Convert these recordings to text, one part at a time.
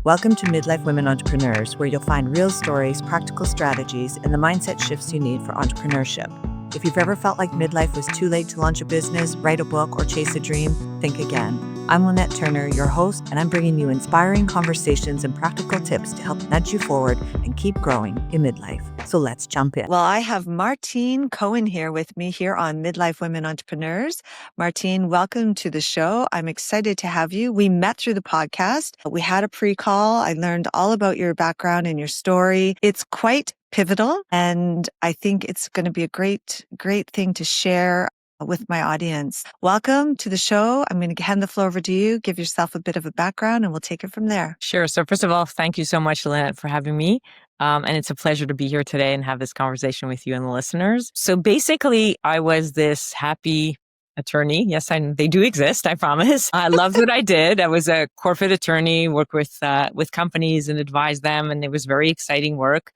Welcome to Midlife Women Entrepreneurs, where you'll find real stories, practical strategies, and the mindset shifts you need for entrepreneurship. If you've ever felt like midlife was too late to launch a business, write a book, or chase a dream, think again. I'm Lynette Turner, your host, and I'm bringing you inspiring conversations and practical tips to help nudge you forward and keep growing in midlife. So let's jump in. Well, I have Martine Cohen here with me here on Midlife Women Entrepreneurs. Martine, welcome to the show. I'm excited to have you. We met through the podcast. We had a pre-call. I learned all about your background and your story. It's quite pivotal, and I think it's going to be a great thing to share with my audience. Welcome to the show. I'm going to hand the floor over to you. Give yourself a bit of a background and we'll take it from there. Sure. So first of all, thank you so much, Lynette, for having me. And it's a pleasure to be here today and have this conversation with you and the listeners. So basically, I was this happy attorney. Yes, they do exist, I promise. I loved what I did. I was a corporate attorney, worked with companies and advised them, and it was very exciting work.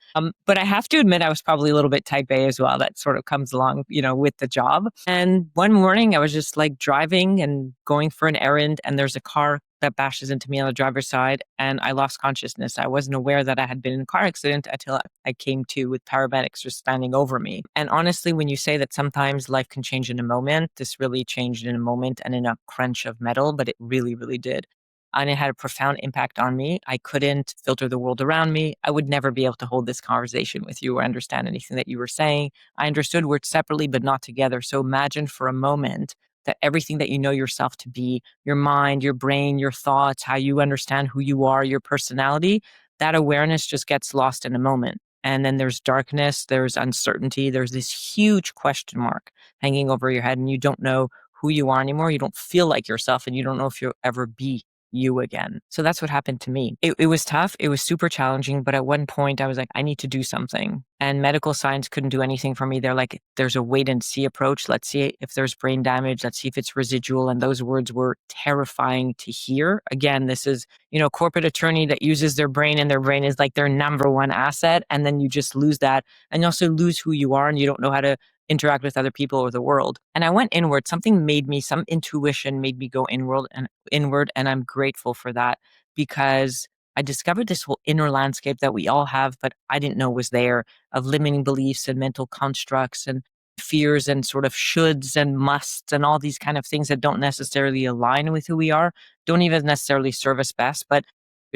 But I have to admit, I was probably a little bit type A as well. That sort of comes along, with the job. And one morning, I was just like driving and going for an errand, and there's a car that bashes into me on the driver's side, and I lost consciousness. I wasn't aware that I had been in a car accident until I came to with paramedics just standing over me. And honestly, when you say that sometimes life can change in a moment, this really changed in a moment and in a crunch of metal, but it really, really did. And it had a profound impact on me. I couldn't filter the world around me. I would never be able to hold this conversation with you or understand anything that you were saying. I understood words separately, but not together. So imagine for a moment that everything that you know yourself to be, your mind, your brain, your thoughts, how you understand who you are, your personality, that awareness just gets lost in a moment. And then there's darkness, there's uncertainty, there's this huge question mark hanging over your head, and you don't know who you are anymore. You don't feel like yourself, and you don't know if you'll ever be you again. So that's what happened to me. It was tough. It was super challenging. But at one point I was like, I need to do something. And medical science couldn't do anything for me. They're like, there's a wait and see approach. Let's see if there's brain damage. Let's see if it's residual. And those words were terrifying to hear. Again, this is, corporate attorney that uses their brain, and their brain is like their number one asset. And then you just lose that, and you also lose who you are, and you don't know how to interact with other people or the world. And I went inward. Some intuition made me go inward, and I'm grateful for that, because I discovered this whole inner landscape that we all have, but I didn't know was there, of limiting beliefs and mental constructs and fears and sort of shoulds and musts and all these kind of things that don't necessarily align with who we are, don't even necessarily serve us best, but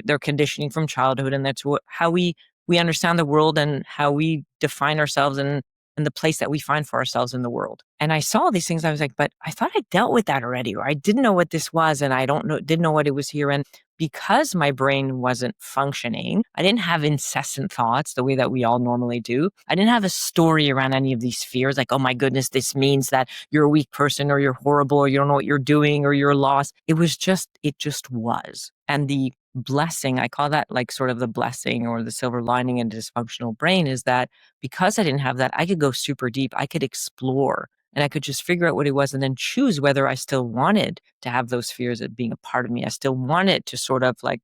they're conditioning from childhood. And that's how we understand the world and how we define ourselves and the place that we find for ourselves in the world. And I saw these things. I was like, but I thought I dealt with that already, or I didn't know what this was, and I didn't know what it was here. And because my brain wasn't functioning, I didn't have incessant thoughts the way that we all normally do. I didn't have a story around any of these fears, like, oh my goodness, this means that you're a weak person, or you're horrible, or you don't know what you're doing, or you're lost. It just was. And the blessing, I call that like sort of the blessing or the silver lining in a dysfunctional brain, is that because I didn't have that, I could go super deep. I could explore, and I could just figure out what it was and then choose whether I still wanted to have those fears as being a part of me. I still wanted to sort of like,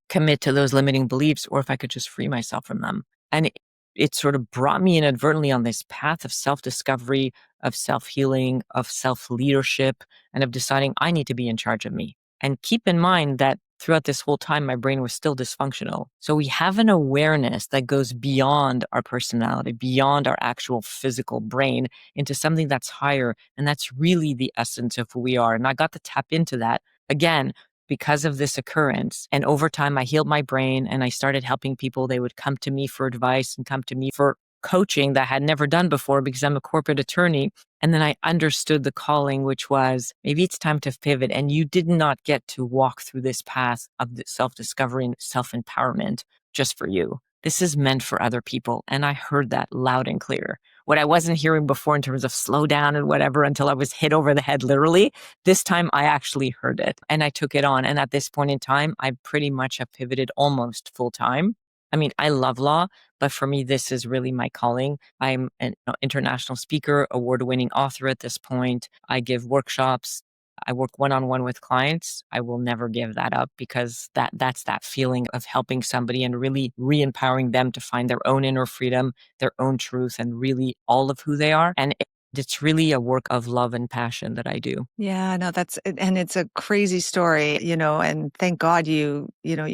commit to those limiting beliefs, or if I could just free myself from them. And it sort of brought me inadvertently on this path of self-discovery, of self-healing, of self-leadership, and of deciding I need to be in charge of me. And keep in mind that throughout this whole time, my brain was still dysfunctional. So we have an awareness that goes beyond our personality, beyond our actual physical brain, into something that's higher. And that's really the essence of who we are. And I got to tap into that again because of this occurrence. And over time, I healed my brain, and I started helping people. They would come to me for advice and come to me for coaching that I had never done before, because I'm a corporate attorney. And then I understood the calling, which was maybe it's time to pivot. And you did not get to walk through this path of self-discovery and self-empowerment just for you. This is meant for other people. And I heard that loud and clear. What I wasn't hearing before in terms of slow down and whatever until I was hit over the head, literally, this time I actually heard it and I took it on. And at this point in time, I pretty much have pivoted almost full time. I mean, I love law, but for me, this is really my calling. I'm an international speaker, award-winning author at this point. I give workshops. I work one-on-one with clients. I will never give that up, because that's that feeling of helping somebody and really re-empowering them to find their own inner freedom, their own truth, and really all of who they are. And It's really a work of love and passion that I do. Yeah, no, and it's a crazy story, and thank God you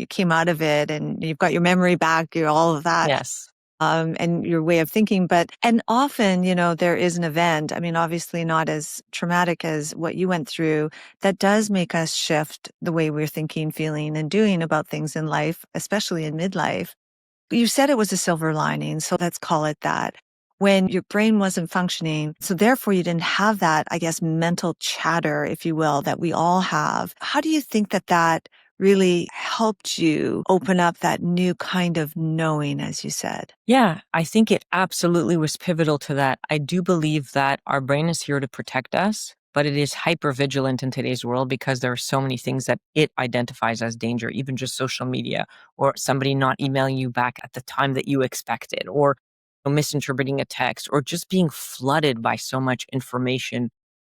came out of it and you've got your memory back, all of that. Yes. And your way of thinking. And often, there is an event, I mean, obviously not as traumatic as what you went through, that does make us shift the way we're thinking, feeling, and doing about things in life, especially in midlife. You said it was a silver lining, so let's call it that. When your brain wasn't functioning, so therefore you didn't have that, I guess, mental chatter, if you will, that we all have. How do you think that really helped you open up that new kind of knowing, as you said? Yeah, I think it absolutely was pivotal to that. I do believe that our brain is here to protect us, but it is hyper vigilant in today's world because there are so many things that it identifies as danger, even just social media or somebody not emailing you back at the time that you expected, or misinterpreting a text, or just being flooded by so much information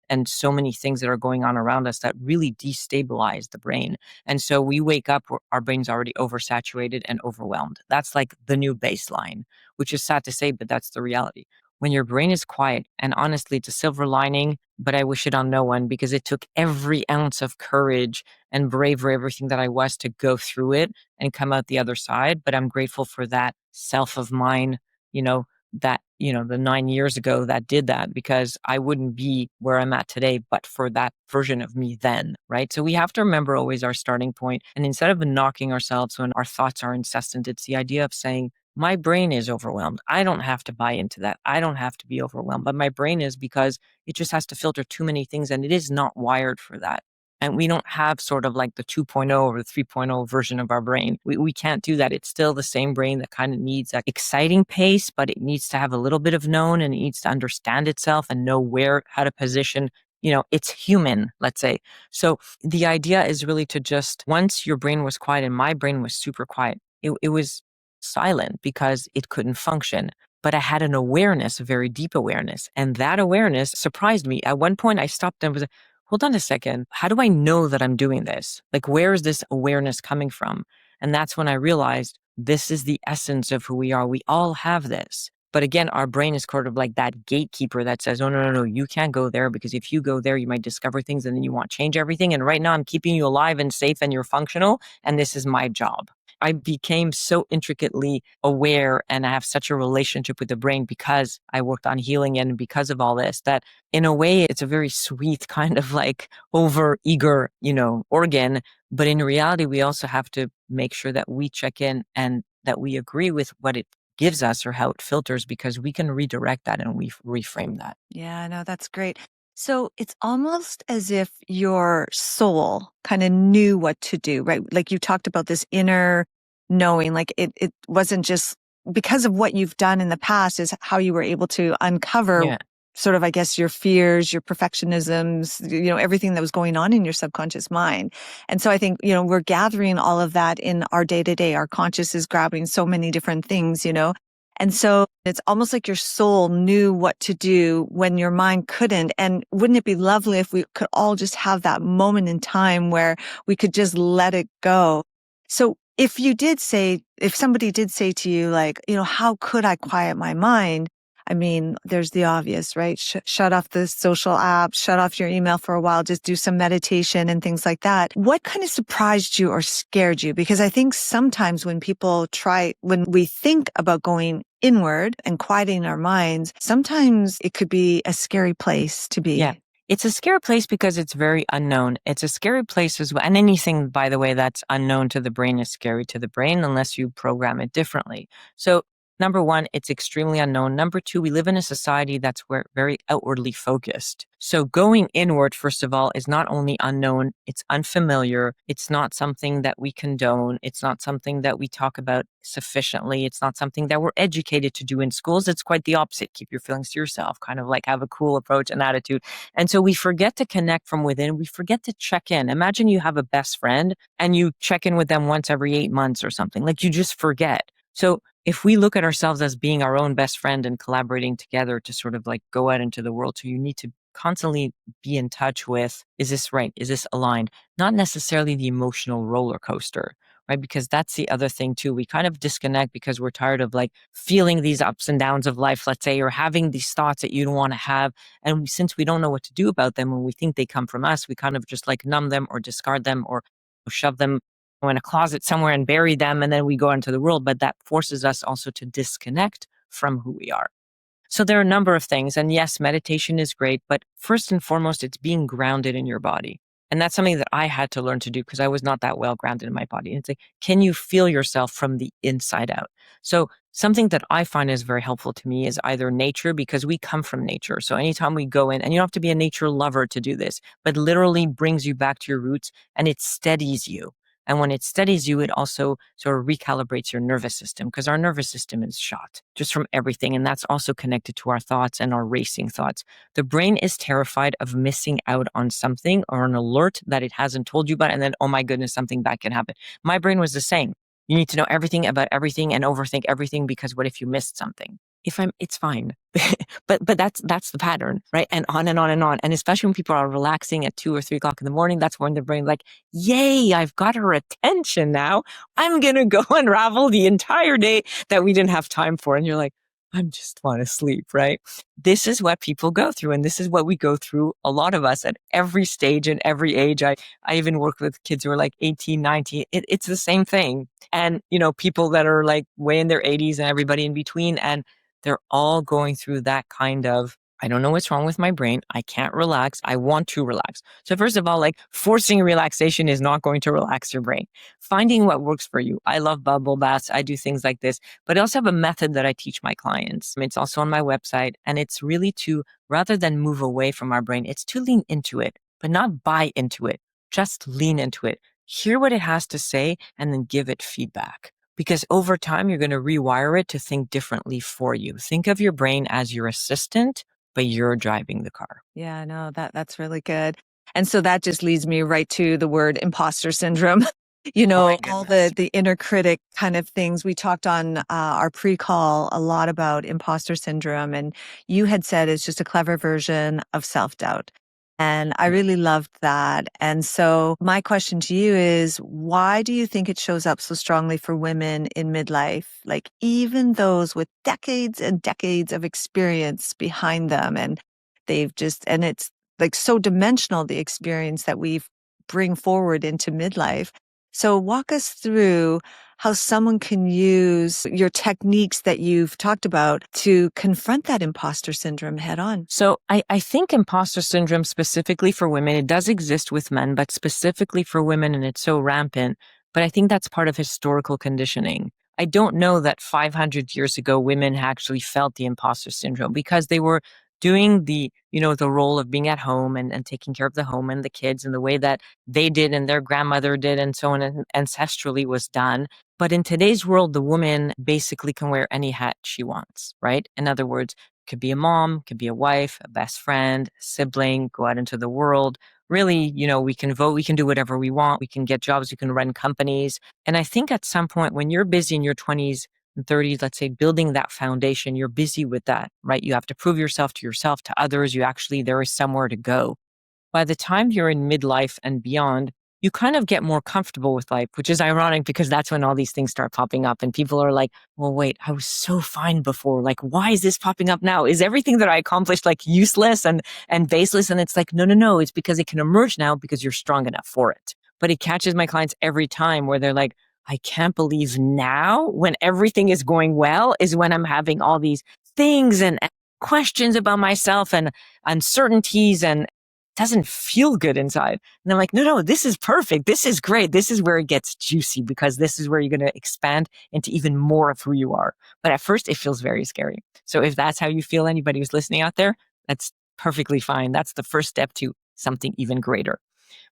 and so many things that are going on around us that really destabilize the brain. And so we wake up, our brain's already oversaturated and overwhelmed. That's like the new baseline, which is sad to say, but that's the reality. When your brain is quiet, and honestly, it's a silver lining, but I wish it on no one because it took every ounce of courage and bravery, everything that I was, to go through it and come out the other side. But I'm grateful for that self of mine, you know, the 9 years ago that did that, because I wouldn't be where I'm at today, but for that version of me then, right? So we have to remember always our starting point. And instead of knocking ourselves when our thoughts are incessant, it's the idea of saying, my brain is overwhelmed. I don't have to buy into that. I don't have to be overwhelmed, but my brain is, because it just has to filter too many things and it is not wired for that. And we don't have sort of like the 2.0 or the 3.0 version of our brain. We can't do that. It's still the same brain that kind of needs that exciting pace, but it needs to have a little bit of known, and it needs to understand itself and know how to position, it's human, let's say. So the idea is really to just, once your brain was quiet, and my brain was super quiet, it was silent because it couldn't function. But I had an awareness, a very deep awareness. And that awareness surprised me. At one point, I stopped and was like, hold on a second. How do I know that I'm doing this? Like, where is this awareness coming from? And that's when I realized this is the essence of who we are. We all have this. But again, our brain is sort of like that gatekeeper that says, oh, no, no, no, you can't go there, because if you go there, you might discover things and then you want to change everything. And right now I'm keeping you alive and safe and you're functional. And this is my job. I became so intricately aware, and I have such a relationship with the brain because I worked on healing and because of all this, that in a way it's a very sweet kind of like over eager, organ. But in reality, we also have to make sure that we check in and that we agree with what it gives us or how it filters, because we can redirect that and we reframe that. Yeah, no, that's great. So it's almost as if your soul kind of knew what to do, right? Like you talked about this inner knowing, like it wasn't just because of what you've done in the past, is how you were able to uncover Yeah. sort of, I guess, your fears, your perfectionisms, everything that was going on in your subconscious mind. And so I think, we're gathering all of that in our day to day. Our conscious is grabbing so many different things, and so it's almost like your soul knew what to do when your mind couldn't. And wouldn't it be lovely if we could all just have that moment in time where we could just let it go? So if somebody did say to you, like, how could I quiet my mind? I mean, there's the obvious, right? Shut off the social apps, shut off your email for a while, just do some meditation and things like that. What kind of surprised you or scared you? Because I think sometimes when we think about going inward and quieting our minds, sometimes it could be a scary place to be. Yeah. It's a scary place because it's very unknown. It's a scary place as well. And anything, by the way, that's unknown to the brain is scary to the brain unless you program it differently. So number one, it's extremely unknown. Number two, we live in a society that's very outwardly focused. So going inward, first of all, is not only unknown, it's unfamiliar. It's not something that we condone. It's not something that we talk about sufficiently. It's not something that we're educated to do in schools. It's quite the opposite. Keep your feelings to yourself, kind of like have a cool approach and attitude. And so we forget to connect from within. We forget to check in. Imagine you have a best friend and you check in with them once every 8 months or something. Like, you just forget. So if we look at ourselves as being our own best friend and collaborating together to sort of like go out into the world, so you need to constantly be in touch with, is this right? Is this aligned? Not necessarily the emotional roller coaster, right? Because that's the other thing too. We kind of disconnect because we're tired of like feeling these ups and downs of life, let's say, or having these thoughts that you don't want to have. And since we don't know what to do about them and we think they come from us, we kind of just like numb them or discard them or shove them in a closet somewhere and bury them. And then we go into the world. But that forces us also to disconnect from who we are. So there are a number of things. And yes, meditation is great, but first and foremost, it's being grounded in your body. And that's something that I had to learn to do because I was not that well grounded in my body. And it's like, can you feel yourself from the inside out? So something that I find is very helpful to me is either nature, because we come from nature. So anytime we go in, and you don't have to be a nature lover to do this, but literally brings you back to your roots and it steadies you. And when it steadies you, it also sort of recalibrates your nervous system because our nervous system is shot just from everything. And that's also connected to our thoughts and our racing thoughts. The brain is terrified of missing out on something or an alert that it hasn't told you about. And then, oh my goodness, something bad can happen. My brain was the same. You need to know everything about everything and overthink everything because what if you missed something? It's fine. but that's the pattern, right? And on and on and on. And especially when people are relaxing at 2 or 3 o'clock in the morning, that's when their brain like, yay, I've got her attention now. I'm going to go unravel the entire day that we didn't have time for. And you're like, I just want to sleep, right? This is what people go through. And this is what we go through, a lot of us at every stage and every age. I even work with kids who are like 18, 19. It's the same thing. And, people that are like way in their 80s and everybody in between. And they're all going through that kind of, I don't know what's wrong with my brain. I can't relax. I want to relax. So first of all, like forcing relaxation is not going to relax your brain. Finding what works for you. I love bubble baths. I do things like this, but I also have a method that I teach my clients. It's also on my website. And it's really to, rather than move away from our brain, it's to lean into it, but not buy into it. Just lean into it. Hear what it has to say and then give it feedback. Because over time, you're going to rewire it to think differently for you. Think of your brain as your assistant, but you're driving the car. Yeah, no, that's really good. And so that just leads me right to the word imposter syndrome. All the inner critic kind of things. We talked on our pre-call a lot about imposter syndrome, and you had said it's just a clever version of self-doubt. And I really loved that. And so my question to you is, why do you think it shows up so strongly for women in midlife? Like even those with decades and decades of experience behind them, and and it's like so dimensional, the experience that we bring forward into midlife. So walk us through how someone can use your techniques that you've talked about to confront that imposter syndrome head on. So I think imposter syndrome specifically for women, it does exist with men, but specifically for women, and it's so rampant. But I think that's part of historical conditioning. I don't know that 500 years ago, women actually felt the imposter syndrome because they were doing the role of being at home and taking care of the home and the kids in the way that they did and their grandmother did and so on and ancestrally was done. But in today's world, the woman basically can wear any hat she wants, right? In other words, could be a mom, could be a wife, a best friend, sibling, go out into the world. Really, we can vote, we can do whatever we want, we can get jobs, we can run companies. And I think at some point when you're busy in your 20s and 30s, let's say, building that foundation, you're busy with that, right? You have to prove yourself, to others. There is somewhere to go. By the time you're in midlife and beyond, you kind of get more comfortable with life, which is ironic because that's when all these things start popping up and people are like, well, wait, I was so fine before. Like, why is this popping up now? Is everything that I accomplished like useless and baseless? And it's like, no, it's because it can emerge now because you're strong enough for it. But it catches my clients every time where they're like, I can't believe now when everything is going well is when I'm having all these things and questions about myself and uncertainties and doesn't feel good inside. And I'm like, no, this is perfect. This is great. This is where it gets juicy because this is where you're going to expand into even more of who you are. But at first it feels very scary. So if that's how you feel, anybody who's listening out there, that's perfectly fine. That's the first step to something even greater.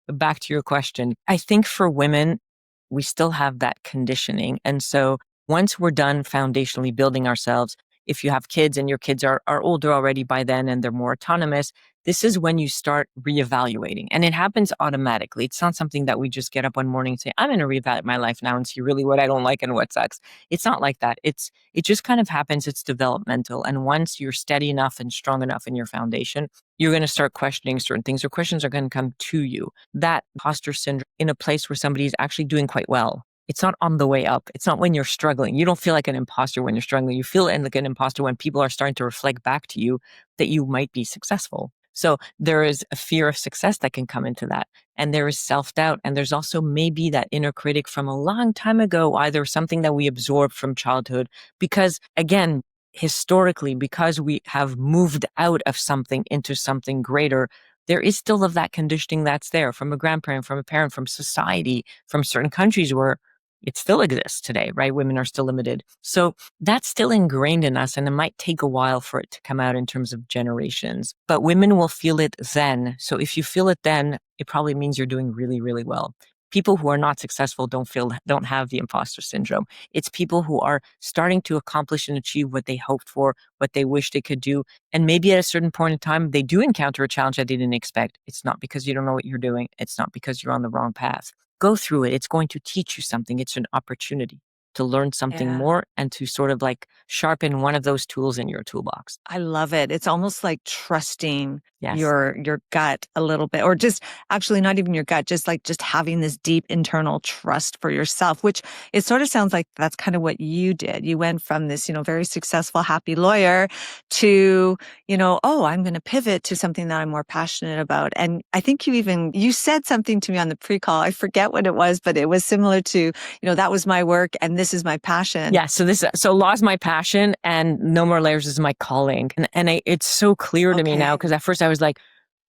But back to your question, I think for women, we still have that conditioning. And so once we're done foundationally building ourselves, if you have kids and your kids are older already by then and they're more autonomous, this is when you start reevaluating. And it happens automatically. It's not something that we just get up one morning and say, I'm going to reevaluate my life now and see really what I don't like and what sucks. It's not like that. It just kind of happens. It's developmental. And once you're steady enough and strong enough in your foundation, you're going to start questioning certain things, or questions are going to come to you. That imposter syndrome in a place where somebody is actually doing quite well. It's not on the way up. It's not when you're struggling. You don't feel like an imposter when you're struggling. You feel like an imposter when people are starting to reflect back to you that you might be successful. So there is a fear of success that can come into that. And there is self-doubt. And there's also maybe that inner critic from a long time ago, either something that we absorbed from childhood, because again, historically, because we have moved out of something into something greater, there is still of that conditioning that's there from a grandparent, from a parent, from society, from certain countries where it still exists today, right? Women are still limited. So that's still ingrained in us, and it might take a while for it to come out in terms of generations. But women will feel it then. So if you feel it then, it probably means you're doing really, really well. People who are not successful don't have the imposter syndrome. It's people who are starting to accomplish and achieve what they hoped for, what they wish they could do. And maybe at a certain point in time, they do encounter a challenge that they didn't expect. It's not because you don't know what you're doing. It's not because you're on the wrong path. Go through it. It's going to teach you something. It's an opportunity to learn something more and to sort of like sharpen one of those tools in your toolbox. I love it. It's almost like trusting Yes. your gut a little bit, or just actually not even your gut, just having this deep internal trust for yourself, which it sort of sounds like that's kind of what you did. You went from this, very successful, happy lawyer to, oh, I'm going to pivot to something that I'm more passionate about. And I think you said something to me on the pre-call. I forget what it was, but it was similar to, that was my work and this is my passion. Yeah. So law is my passion and No More Layers is my calling. And it's so clear to me now, because at first I was like,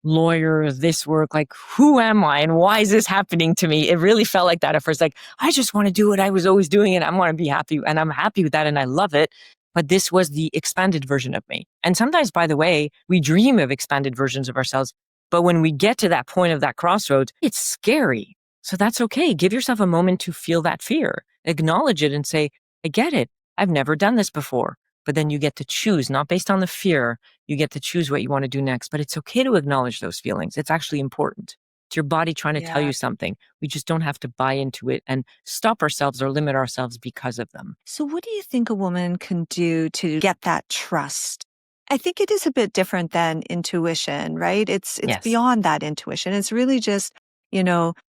lawyer, this work, like, who am I and why is this happening to me? It really felt like that at first. Like, I just want to do what I was always doing and I want to be happy, and I'm happy with that and I love it. But this was the expanded version of me. And sometimes, by the way, we dream of expanded versions of ourselves. But when we get to that point of that crossroads, it's scary. So that's okay. Give yourself a moment to feel that fear, acknowledge it and say, I get it. I've never done this before. But then you get to choose, not based on the fear. You get to choose what you want to do next. But it's okay to acknowledge those feelings. It's actually important. It's your body trying to tell you something. We just don't have to buy into it and stop ourselves or limit ourselves because of them. So what do you think a woman can do to get that trust? I think it is a bit different than intuition, right? It's beyond that intuition. It's really just,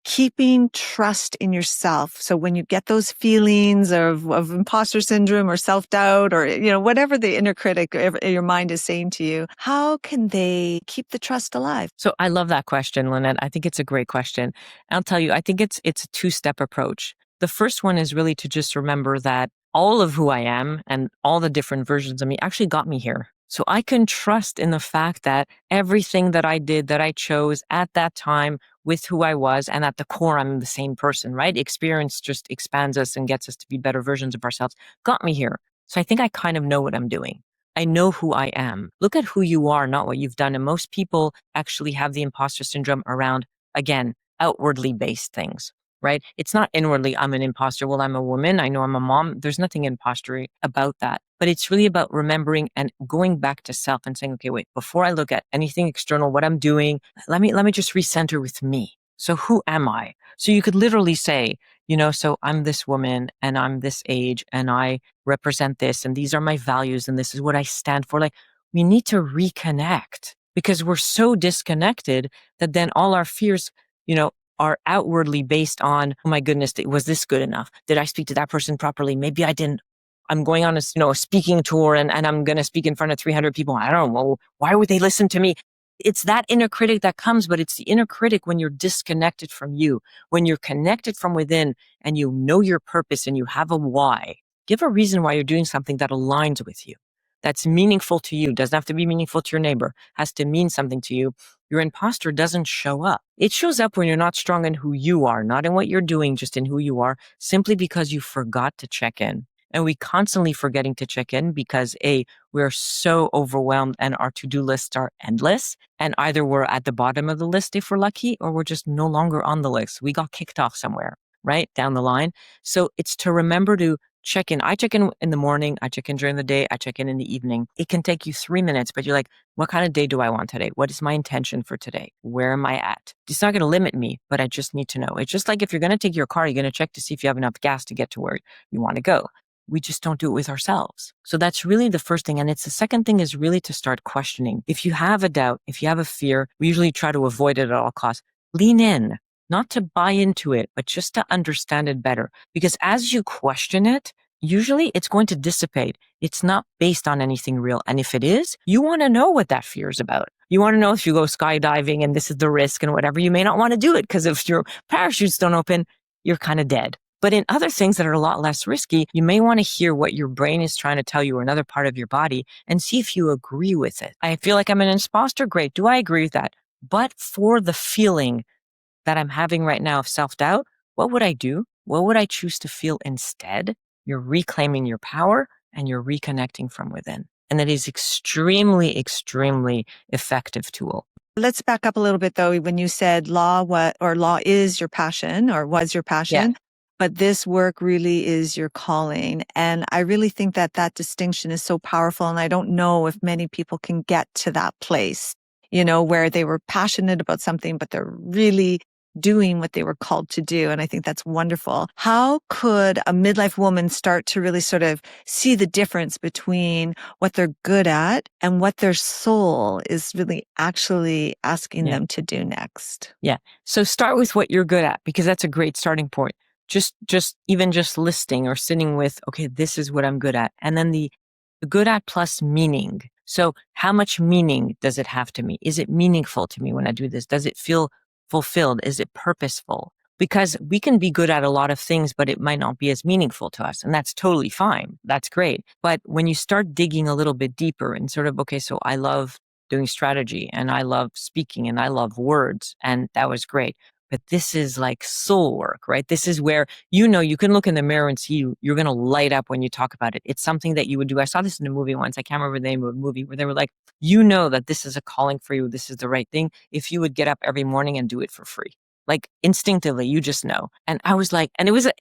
keeping trust in yourself. So when you get those feelings of imposter syndrome or self-doubt or, whatever the inner critic, your mind is saying to you, how can they keep the trust alive? So I love that question, Lynette. I think it's a great question. I'll tell you, I think it's a two-step approach. The first one is really to just remember that all of who I am and all the different versions of me actually got me here. So I can trust in the fact that everything that I did, that I chose at that time with who I was, and at the core, I'm the same person, right? Experience just expands us and gets us to be better versions of ourselves, got me here. So I think I kind of know what I'm doing. I know who I am. Look at who you are, not what you've done. And most people actually have the imposter syndrome around, again, outwardly based things. Right? It's not inwardly, I'm an imposter. Well, I'm a woman. I know I'm a mom. There's nothing impostery about that. But it's really about remembering and going back to self and saying, okay, wait, before I look at anything external, what I'm doing, let me just recenter with me. So who am I? So you could literally say, so I'm this woman and I'm this age and I represent this and these are my values and this is what I stand for. Like, we need to reconnect because we're so disconnected that then all our fears, are outwardly based on, oh my goodness, was this good enough? Did I speak to that person properly? Maybe I didn't. I'm going on a speaking tour and I'm going to speak in front of 300 people. I don't know. Well, why would they listen to me? It's that inner critic that comes, but it's the inner critic when you're disconnected from you, when you're connected from within and you know your purpose and you have a why. Give a reason why you're doing something that aligns with you, that's meaningful to you. Doesn't have to be meaningful to your neighbor, has to mean something to you. Your imposter doesn't show up. It shows up when you're not strong in who you are, not in what you're doing, just in who you are, simply because you forgot to check in. And we constantly forgetting to check in because we're so overwhelmed and our to-do lists are endless. And either we're at the bottom of the list if we're lucky, or we're just no longer on the list. We got kicked off somewhere, right? Down the line. So it's to remember to check in. I check in the morning. I check in during the day. I check in the evening. It can take you 3 minutes, but you're like, what kind of day do I want today? What is my intention for today? Where am I at? It's not going to limit me, but I just need to know. It's just like if you're going to take your car, you're going to check to see if you have enough gas to get to where you want to go. We just don't do it with ourselves. So that's really the first thing. And it's the second thing is really to start questioning. If you have a doubt, if you have a fear, we usually try to avoid it at all costs. Lean in. not to buy into it, but just to understand it better. Because as you question it, usually it's going to dissipate. It's not based on anything real. And if it is, you want to know what that fear is about. You want to know if you go skydiving and this is the risk and whatever, you may not want to do it because if your parachutes don't open, you're kind of dead. But in other things that are a lot less risky, you may want to hear what your brain is trying to tell you or another part of your body and see if you agree with it. I feel like I'm an imposter. Great. Do I agree with that? But for the feeling that I'm having right now of self-doubt, what would I do? What would I choose to feel instead? You're reclaiming your power and you're reconnecting from within. And that is extremely, extremely effective tool. Let's back up a little bit though. When you said law is your passion or was your passion, Yeah. but this work really is your calling. And I really think that that distinction is so powerful. And I don't know if many people can get to that place, where they were passionate about something, but they're really doing what they were called to do. And I think that's wonderful. How could a midlife woman start to really sort of see the difference between what they're good at and what their soul is really actually asking them to do next? Yeah. So start with what you're good at, because that's a great starting point. Just listing or sitting with, okay, this is what I'm good at. And then the good at plus meaning. So how much meaning does it have to me? Is it meaningful to me when I do this? Does it feel fulfilled? Is it purposeful? Because we can be good at a lot of things, but it might not be as meaningful to us. And that's totally fine. That's great. But when you start digging a little bit deeper and sort of, okay, so I love doing strategy and I love speaking and I love words, and that was great. But this is like soul work, right? This is where, you can look in the mirror and see you're going to light up when you talk about it. It's something that you would do. I saw this in a movie once. I can't remember the name of the movie where they were like, that this is a calling for you. This is the right thing. If you would get up every morning and do it for free, like instinctively, you just know. And I was like, and it was a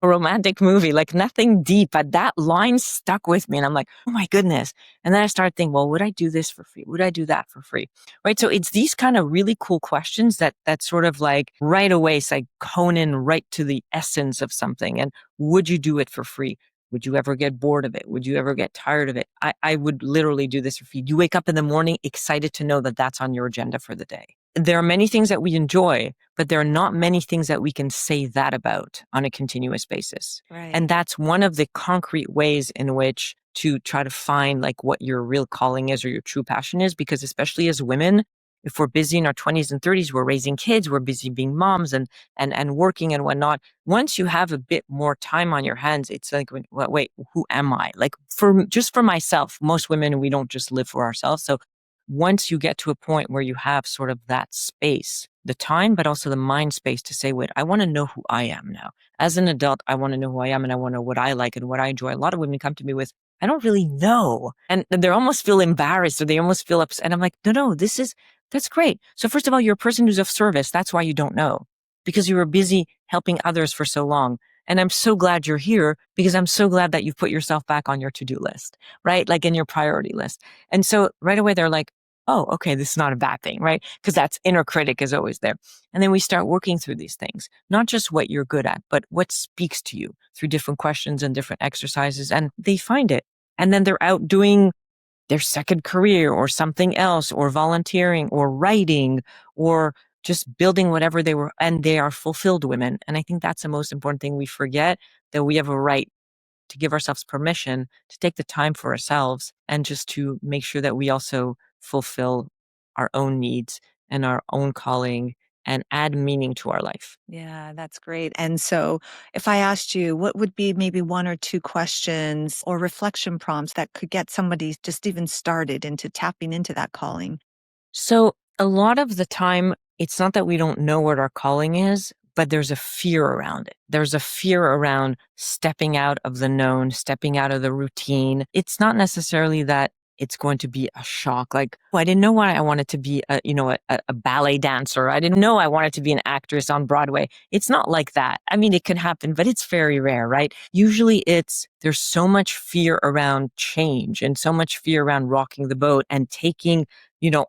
romantic movie, like nothing deep, but that line stuck with me. And I'm like, oh my goodness. And then I started thinking, well, would I do this for free? Would I do that for free? Right. So it's these kind of really cool questions that sort of like right away, it's like hone in right to the essence of something. And would you do it for free? Would you ever get bored of it? Would you ever get tired of it? I would literally do this for free. You wake up in the morning excited to know that that's on your agenda for the day. There are many things that we enjoy, but there are not many things that we can say that about on a continuous basis. Right. And that's one of the concrete ways in which to try to find like what your real calling is or your true passion is, because especially as women, if we're busy in our 20s and 30s, we're raising kids, we're busy being moms and working and whatnot. Once you have a bit more time on your hands, it's like, wait, who am I? Like for myself, most women, we don't just live for ourselves. So once you get to a point where you have sort of that space, the time, but also the mind space to say, wait, I want to know who I am now. As an adult, I want to know who I am and I want to know what I like and what I enjoy. A lot of women come to me with, I don't really know. And they almost feel embarrassed or they almost feel upset. And I'm like, no, that's great. So first of all, you're a person who's of service. That's why you don't know, because you were busy helping others for so long. And I'm so glad you're here because I'm so glad that you've put yourself back on your to-do list, right? Like in your priority list. And so right away, they're like, oh, okay, this is not a bad thing, right? Because that's inner critic is always there. And then we start working through these things, not just what you're good at, but what speaks to you through different questions and different exercises. And they find it. And then they're out doing their second career or something else or volunteering or writing or just building whatever they were, and they are fulfilled women. And I think that's the most important thing. We forget that we have a right to give ourselves permission to take the time for ourselves and just to make sure that we also fulfill our own needs and our own calling and add meaning to our life. Yeah, that's great. And so if I asked you, what would be maybe one or two questions or reflection prompts that could get somebody just even started into tapping into that calling? So a lot of the time, it's not that we don't know what our calling is, but there's a fear around it. There's a fear around stepping out of the known, stepping out of the routine. It's not necessarily that it's going to be a shock. Like, oh, I didn't know why I wanted to be a ballet dancer. I didn't know I wanted to be an actress on Broadway. It's not like that. I mean, it can happen, but it's very rare, right? Usually there's so much fear around change and so much fear around rocking the boat and taking,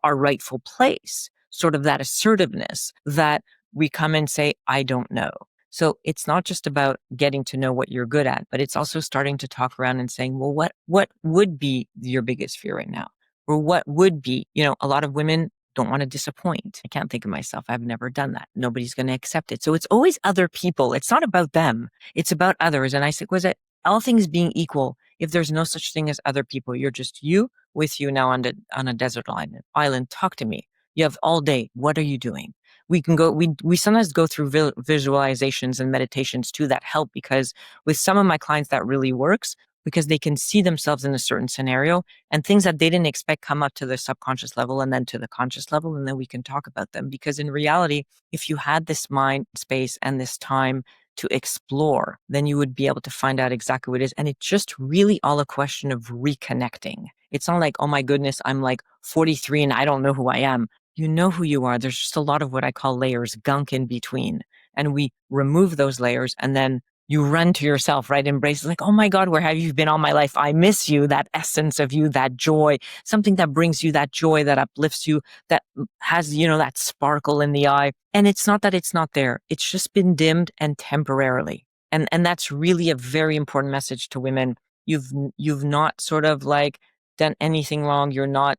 our rightful place, sort of that assertiveness that we come and say, I don't know. So it's not just about getting to know what you're good at, but it's also starting to talk around and saying, well, what would be your biggest fear right now? Or what would be, a lot of women don't want to disappoint. I can't think of myself. I've never done that. Nobody's going to accept it. So it's always other people. It's not about them. It's about others. And I said, was it all things being equal? If there's no such thing as other people, you're just you with you now on a desert island. Talk to me. You have all day. What are you doing? We can go, we sometimes go through visualizations and meditations too that help, because with some of my clients that really works, because they can see themselves in a certain scenario and things that they didn't expect come up to the subconscious level and then to the conscious level. And then we can talk about them, because in reality, if you had this mind space and this time to explore, then you would be able to find out exactly what it is. And it's just really all a question of reconnecting. It's not like, oh my goodness, I'm like 43 and I don't know who I am. You know who you are. There's just a lot of what I call layers, gunk in between. And we remove those layers, and then you run to yourself, right? Embrace like, oh my God, where have you been all my life? I miss you, that essence of you, that joy, something that brings you that joy, that uplifts you, that has, that sparkle in the eye. And it's not that it's not there. It's just been dimmed and temporarily. And that's really a very important message to women. You've not sort of like done anything wrong. You're not,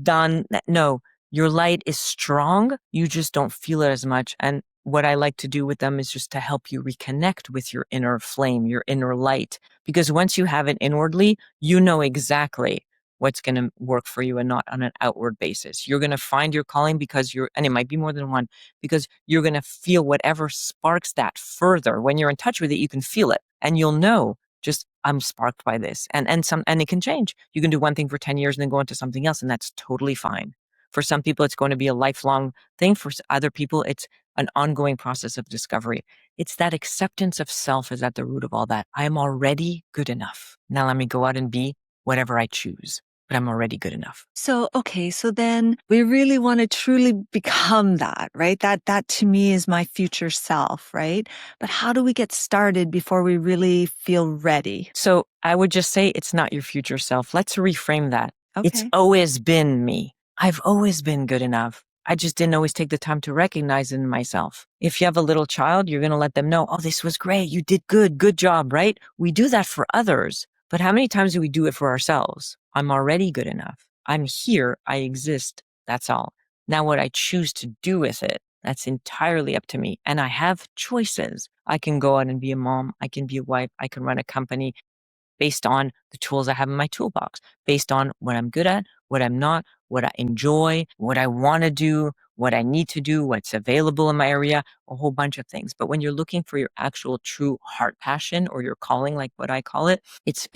done. No, your light is strong. You just don't feel it as much. And what I like to do with them is just to help you reconnect with your inner flame, your inner light. Because once you have it inwardly, you know exactly what's going to work for you and not on an outward basis. You're going to find your calling and it might be more than one, because you're going to feel whatever sparks that further. When you're in touch with it, you can feel it and you'll know, just I'm sparked by this. And it can change. You can do one thing for 10 years and then go into something else, and that's totally fine. For some people, it's going to be a lifelong thing. For other people, it's an ongoing process of discovery. It's that acceptance of self is at the root of all that. I am already good enough. Now let me go out and be whatever I choose, but I'm already good enough. So then we really want to truly become that, right? That to me is my future self, right? But how do we get started before we really feel ready? So I would just say it's not your future self. Let's reframe that. Okay. It's always been me. I've always been good enough. I just didn't always take the time to recognize it in myself. If you have a little child, you're going to let them know, oh, this was great. You did good job, right? We do that for others. But how many times do we do it for ourselves? I'm already good enough. I'm here. I exist. That's all. Now what I choose to do with it, that's entirely up to me. And I have choices. I can go out and be a mom. I can be a wife. I can run a company based on the tools I have in my toolbox, based on what I'm good at, what I'm not, what I enjoy, what I want to do, what I need to do, what's available in my area, a whole bunch of things. But when you're looking for your actual true heart passion or your calling, like what I call it, it's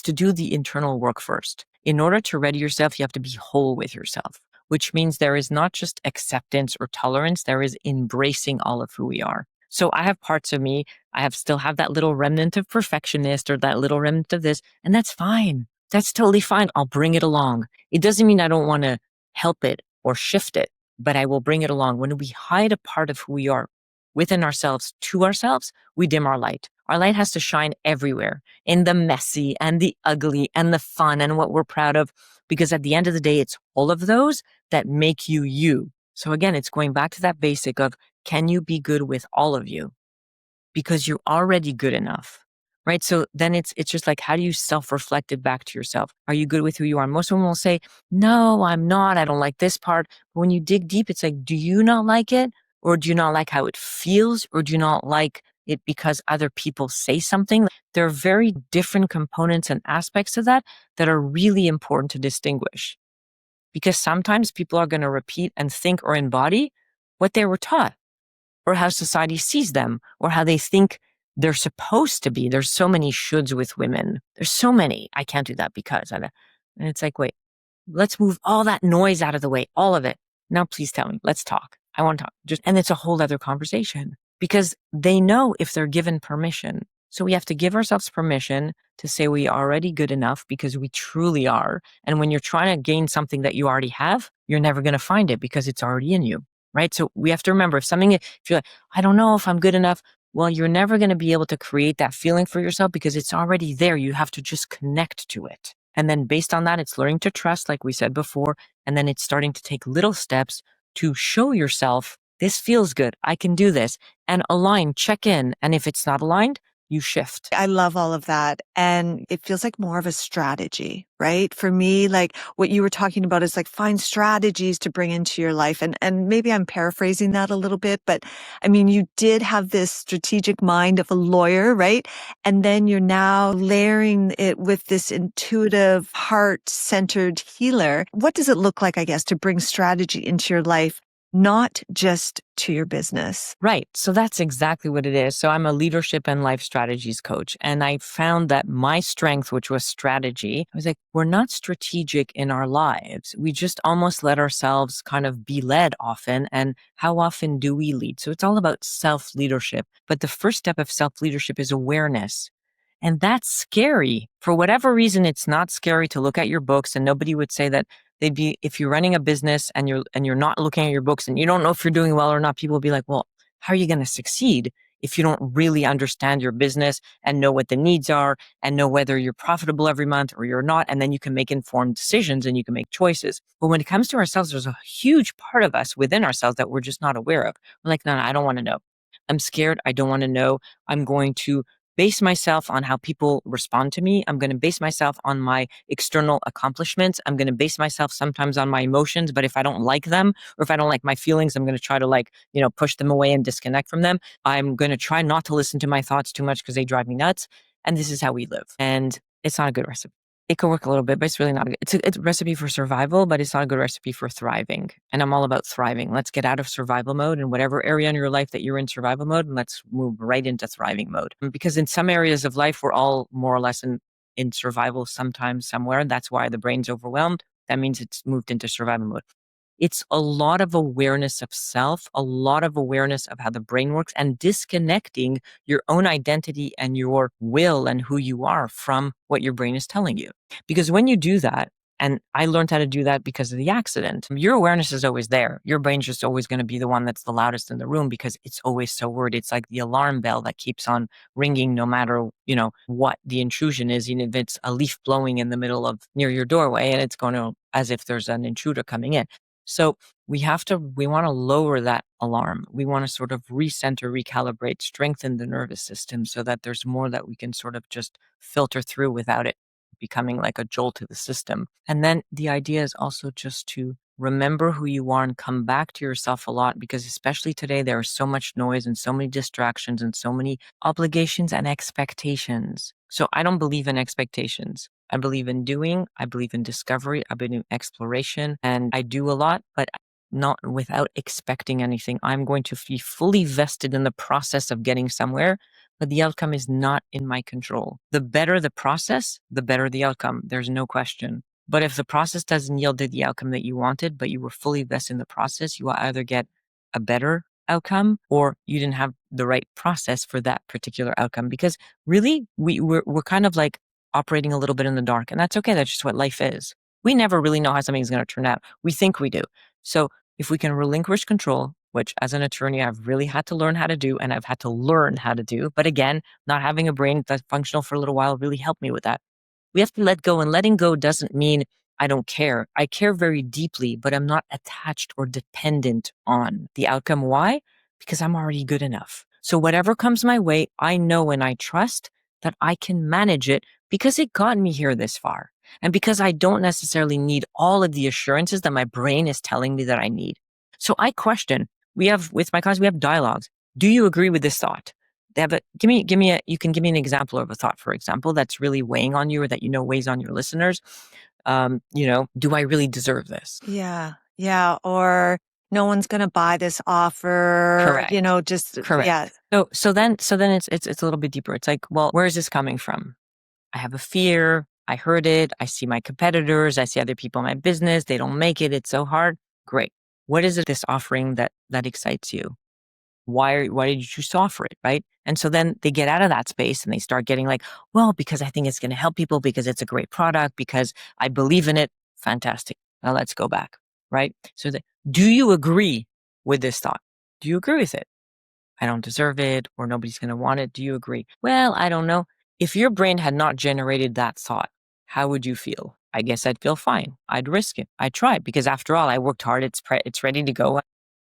to do the internal work first. In order to ready yourself, you have to be whole with yourself, which means there is not just acceptance or tolerance, there is embracing all of who we are. So I have parts of me, still have that little remnant of perfectionist or that little remnant of this, and that's fine. That's totally fine. I'll bring it along. It doesn't mean I don't want to help it or shift it, but I will bring it along. When we hide a part of who we are within ourselves to ourselves, we dim our light. Our light has to shine everywhere, in the messy and the ugly and the fun and what we're proud of, because at the end of the day, it's all of those that make you you. So again, it's going back to that basic of, can you be good with all of you? Because you're already good enough, right? So then it's just like, how do you self-reflect it back to yourself? Are you good with who you are? Most women will say, no, I'm not. I don't like this part. But when you dig deep, it's like, do you not like it? Or do you not like how it feels? Or do you not like it because other people say something? There are very different components and aspects of that are really important to distinguish. Because sometimes people are going to repeat and think or embody what they were taught, or how society sees them, or how they think they're supposed to be. There's so many shoulds with women. There's so many. I can't do that because. And it's like, wait, let's move all that noise out of the way, all of it. Now, please tell me, let's talk. I want to talk. And it's a whole other conversation, because they know if they're given permission. So we have to give ourselves permission to say we are already good enough, because we truly are. And when you're trying to gain something that you already have, you're never going to find it because it's already in you. Right? So we have to remember, if you're like, I don't know if I'm good enough, well, you're never going to be able to create that feeling for yourself because it's already there. You have to just connect to it. And then based on that, it's learning to trust, like we said before. And then it's starting to take little steps to show yourself, this feels good. I can do this. And align, check in. And if it's not aligned, you shift. I love all of that. And it feels like more of a strategy, right? For me, like what you were talking about is like find strategies to bring into your life. And maybe I'm paraphrasing that a little bit, but I mean, you did have this strategic mind of a lawyer, right? And then you're now layering it with this intuitive, heart-centered healer. What does it look like, I guess, to bring strategy into your life, not just to your business? Right. So that's exactly what it is. So I'm a leadership and life strategies coach. And I found that my strength, which was strategy, I was like, we're not strategic in our lives. We just almost let ourselves kind of be led often. And how often do we lead? So it's all about self-leadership. But the first step of self-leadership is awareness. And that's scary. For whatever reason, it's not scary to look at your books, and nobody would say that they'd be, if you're running a business and you're not looking at your books and you don't know if you're doing well or not, people will be like, well, how are you going to succeed if you don't really understand your business and know what the needs are and know whether you're profitable every month or you're not? And then you can make informed decisions and you can make choices. But when it comes to ourselves, there's a huge part of us within ourselves that we're just not aware of. We're like, no, I don't want to know. I'm scared. I don't want to know. I'm going to base myself on how people respond to me. I'm going to base myself on my external accomplishments. I'm going to base myself sometimes on my emotions, but if I don't like them or if I don't like my feelings, I'm going to try to push them away and disconnect from them. I'm going to try not to listen to my thoughts too much because they drive me nuts. And this is how we live. And it's not a good recipe. It could work a little bit, but it's really not. It's a recipe for survival, but it's not a good recipe for thriving. And I'm all about thriving. Let's get out of survival mode in whatever area in your life that you're in survival mode, and let's move right into thriving mode. Because in some areas of life, we're all more or less in survival sometimes, somewhere. And that's why the brain's overwhelmed. That means it's moved into survival mode. It's a lot of awareness of self, a lot of awareness of how the brain works, and disconnecting your own identity and your will and who you are from what your brain is telling you. Because when you do that, and I learned how to do that because of the accident, your awareness is always there. Your brain's just always going to be the one that's the loudest in the room because it's always so worried. It's like the alarm bell that keeps on ringing no matter, what the intrusion is. Even if it's a leaf blowing in the middle of near your doorway and it's going to, as if there's an intruder coming in. So we want to lower that alarm. We want to sort of recenter, recalibrate, strengthen the nervous system so that there's more that we can sort of just filter through without it becoming like a jolt to the system. And then the idea is also just to remember who you are and come back to yourself a lot, because especially today, there is so much noise and so many distractions and so many obligations and expectations. So I don't believe in expectations. I believe in doing, I believe in discovery, I believe in exploration, and I do a lot, but not without expecting anything. I'm going to be fully vested in the process of getting somewhere, but the outcome is not in my control. The better the process, the better the outcome. There's no question. But if the process doesn't yield the outcome that you wanted, but you were fully vested in the process, you will either get a better outcome or you didn't have the right process for that particular outcome. Because really, we're kind of like operating a little bit in the dark, and that's okay. That's just what life is. We never really know how something's going to turn out. We think we do. So if we can relinquish control, which as an attorney, I've really had to learn how to do, and I've had to learn how to do. But again, not having a brain that's functional for a little while really helped me with that. We have to let go, and letting go doesn't mean I don't care. I care very deeply, but I'm not attached or dependent on the outcome. Why? Because I'm already good enough. So whatever comes my way, I know and I trust that I can manage it because it got me here this far. And because I don't necessarily need all of the assurances that my brain is telling me that I need. So I question, with my clients, we have dialogues. Do you agree with this thought? You can give me an example of a thought, for example, that's really weighing on you or that weighs on your listeners. Do I really deserve this? Yeah. Yeah. Or no one's going to buy this offer. Correct. Correct. Yeah. So then it's a little bit deeper. It's like, well, where is this coming from? I have a fear. I heard it. I see my competitors. I see other people in my business. They don't make it. It's so hard. Great. What is it, this offering that excites you? Why did you choose to offer it, right? And so then they get out of that space and they start getting like, well, because I think it's going to help people, because it's a great product, because I believe in it. Fantastic. Now let's go back, right? So do you agree with this thought? Do you agree with it? I don't deserve it, or nobody's going to want it. Do you agree? Well, I don't know. If your brain had not generated that thought, how would you feel? I guess I'd feel fine. I'd risk it. I'd try it because after all, I worked hard. It's ready to go,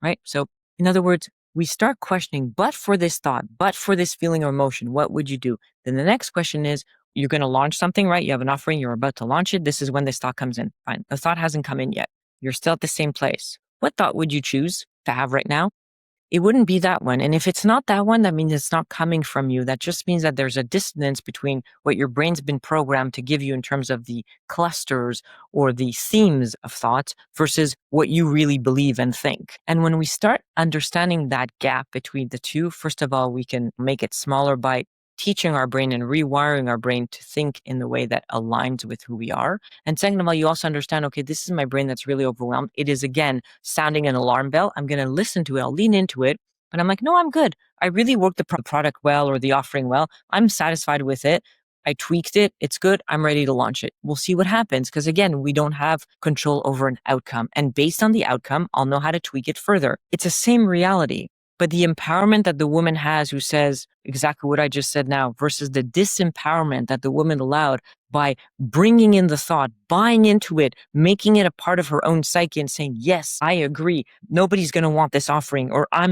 right? So in other words, we start questioning, but for this thought, but for this feeling or emotion, what would you do? Then the next question is, you're going to launch something, right? You have an offering, you're about to launch it. This is when this thought comes in. Fine. The thought hasn't come in yet. You're still at the same place. What thought would you choose to have right now? It wouldn't be that one. And if it's not that one, that means it's not coming from you. That just means that there's a dissonance between what your brain's been programmed to give you in terms of the clusters or the themes of thoughts versus what you really believe and think. And when we start understanding that gap between the two, first of all, we can make it smaller by teaching our brain and rewiring our brain to think in the way that aligns with who we are. And second of all, you also understand, okay, this is my brain that's really overwhelmed. It is, again, sounding an alarm bell. I'm going to listen to it. I'll lean into it. But I'm like, no, I'm good. I really worked the product well or the offering well. I'm satisfied with it. I tweaked it. It's good. I'm ready to launch it. We'll see what happens. Because again, we don't have control over an outcome. And based on the outcome, I'll know how to tweak it further. It's the same reality. But the empowerment that the woman has who says exactly what I just said now versus the disempowerment that the woman allowed by bringing in the thought, buying into it, making it a part of her own psyche and saying, yes, I agree. Nobody's going to want this offering, or I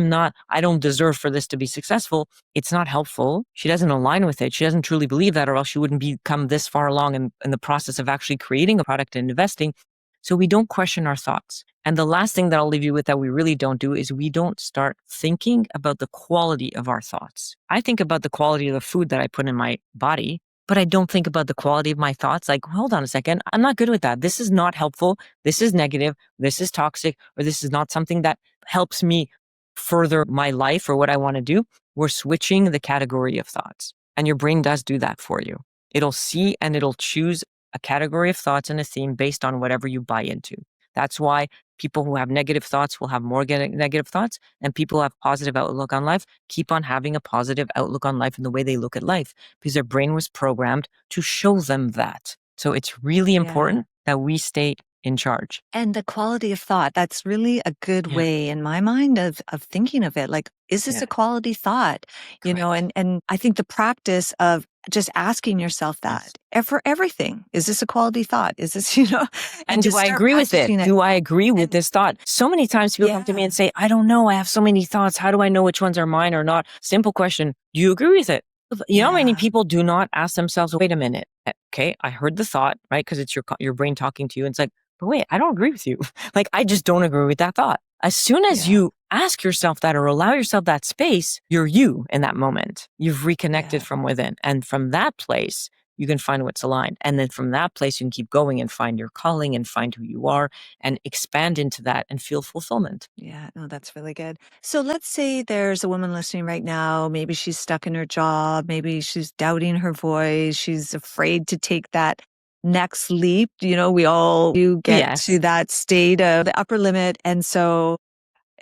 don't deserve for this to be successful. It's not helpful. She doesn't align with it. She doesn't truly believe that, or else she wouldn't become this far along in the process of actually creating a product and investing. So we don't question our thoughts. And the last thing that I'll leave you with that we really don't do is we don't start thinking about the quality of our thoughts. I think about the quality of the food that I put in my body, but I don't think about the quality of my thoughts. Like, hold on a second. I'm not good with that. This is not helpful. This is negative. This is toxic, or this is not something that helps me further my life or what I want to do. We're switching the category of thoughts. And your brain does do that for you. It'll see and it'll choose a category of thoughts and a theme based on whatever you buy into. That's why people who have negative thoughts will have more negative thoughts, and people who have positive outlook on life keep on having a positive outlook on life in the way they look at life because their brain was programmed to show them that. So it's really important that we stay in charge. And the quality of thought, that's really a good way in my mind of thinking of it. Like, is this a quality thought? You know, and I think the practice of just asking yourself that for everything, is this a quality thought? Is this, and do I agree with it? Do I agree with this thought? So many times people come to me and say, I don't know. I have so many thoughts. How do I know which ones are mine or not? Simple question. Do you agree with it? You know how many people do not ask themselves, wait a minute. Okay, I heard the thought, right? Because it's your brain talking to you. And it's like, but wait, I don't agree with you. Like, I just don't agree with that thought. As soon as you ask yourself that or allow yourself that space, you're you in that moment. You've reconnected from within. And from that place, you can find what's aligned. And then from that place, you can keep going and find your calling and find who you are and expand into that and feel fulfillment. Yeah, no, that's really good. So let's say there's a woman listening right now. Maybe she's stuck in her job. Maybe she's doubting her voice. She's afraid to take that next leap. We all do get to that state of the upper limit. And so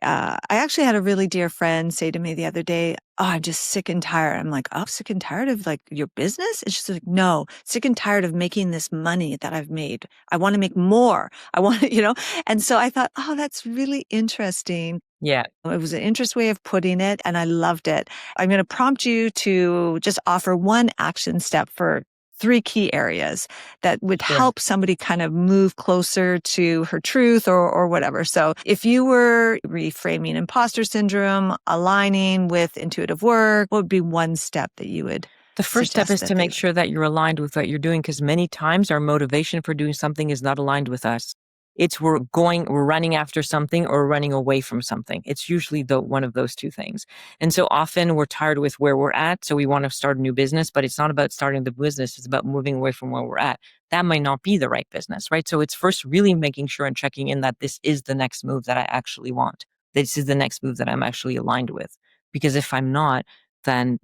I actually had a really dear friend say to me the other day, oh, I'm just sick and tired. I'm like, oh, sick and tired of like your business? And she's like, no, sick and tired of making this money that I've made. I want to make more. I want to, and so I thought, oh, that's really interesting. Yeah. It was an interesting way of putting it, and I loved it. I'm going to prompt you to just offer one action step for 3 key areas that would help somebody kind of move closer to her truth or whatever. So if you were reframing imposter syndrome, aligning with intuitive work, what would be one step that you would The first step is to make sure that you're aligned with what you're doing, because many times our motivation for doing something is not aligned with us. It's we're running after something or running away from something. It's usually one of those two things. And so often we're tired with where we're at. So we want to start a new business, but it's not about starting the business. It's about moving away from where we're at. That might not be the right business, right? So it's first really making sure and checking in that this is the next move that I actually want. This is the next move that I'm actually aligned with. Because if I'm not, then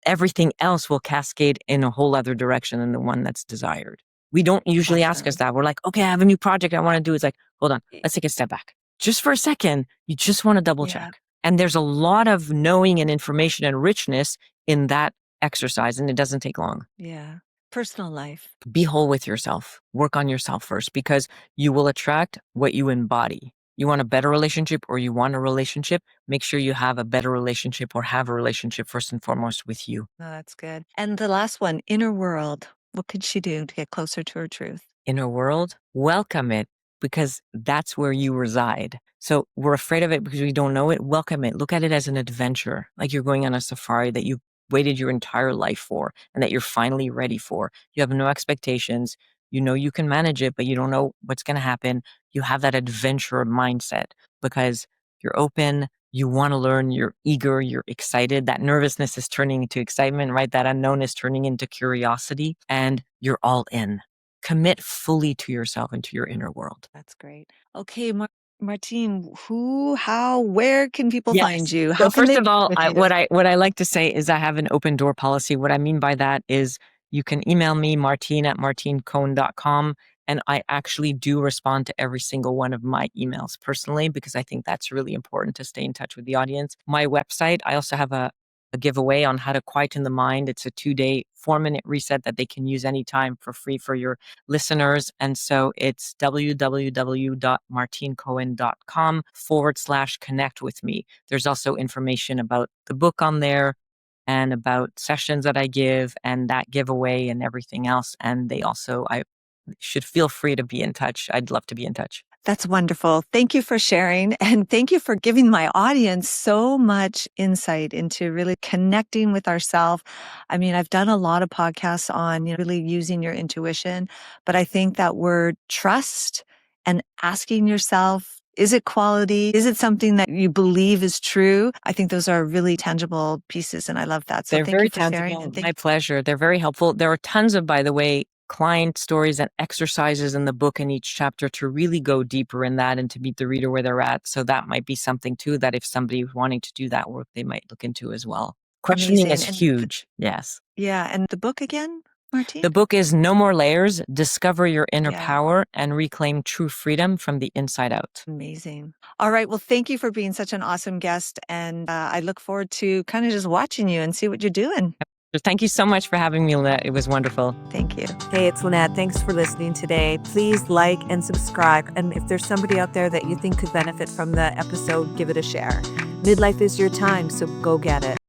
everything else will cascade in a whole other direction than the one that's desired. We don't usually ask us that. We're like, okay, I have a new project I want to do. It's like, hold on, let's take a step back. Just for a second, you just want to double check. And there's a lot of knowing and information and richness in that exercise, and it doesn't take long. Yeah. Personal life. Be whole with yourself. Work on yourself first, because you will attract what you embody. You want a better relationship or you want a relationship, make sure you have a better relationship or have a relationship first and foremost with you. Oh, that's good. And the last one, inner world. What could she do to get closer to her truth? Inner world, welcome it. because that's where you reside. So we're afraid of it because we don't know it. Welcome it. Look at it as an adventure, like you're going on a safari that you waited your entire life for and that you're finally ready for. You have no expectations. You know you can manage it, but you don't know what's going to happen. You have that adventure mindset because you're open, you want to learn, you're eager, you're excited. That nervousness is turning into excitement, right? That unknown is turning into curiosity, and you're all in. Commit fully to yourself and to your inner world. That's great. Okay, Martine, who, how, where can people find Yes. you? So How can first they of all, connect with you? what I like to say is I have an open door policy. What I mean by that is you can email me, martine@martinecohen.com, and I actually do respond to every single one of my emails personally because I think that's really important to stay in touch with the audience. My website, I also have a giveaway on how to quieten the mind. It's a 2-day, 4-minute reset that they can use anytime for free for your listeners. And so it's www.martinecohen.com/connect with me. There's also information about the book on there and about sessions that I give and that giveaway and everything else. And I should feel free to be in touch. I'd love to be in touch. That's wonderful. Thank you for sharing. And thank you for giving my audience so much insight into really connecting with ourselves. I mean, I've done a lot of podcasts on really using your intuition, but I think that word trust and asking yourself, is it quality? Is it something that you believe is true? I think those are really tangible pieces, and I love that. So They're thank very you for sharing. tangible. And My pleasure. They're very helpful. There are tons of, by the way, client stories and exercises in the book in each chapter to really go deeper in that and to meet the reader where they're at. So that might be something too that if somebody is wanting to do that work, they might look into as well. Questioning is amazing. huge. Yes. Yeah. And the book again, Martine? The book is No More Layers, Discover Your Inner Yeah. Power and Reclaim True Freedom from the Inside Out. Amazing. All right. Well, thank you for being such an awesome guest. And I look forward to kind of just watching you and see what you're doing. Thank you so much for having me, Lynette. It was wonderful. Thank you. Hey, it's Lynette. Thanks for listening today. Please like and subscribe. And if there's somebody out there that you think could benefit from the episode, give it a share. Midlife is your time, so go get it.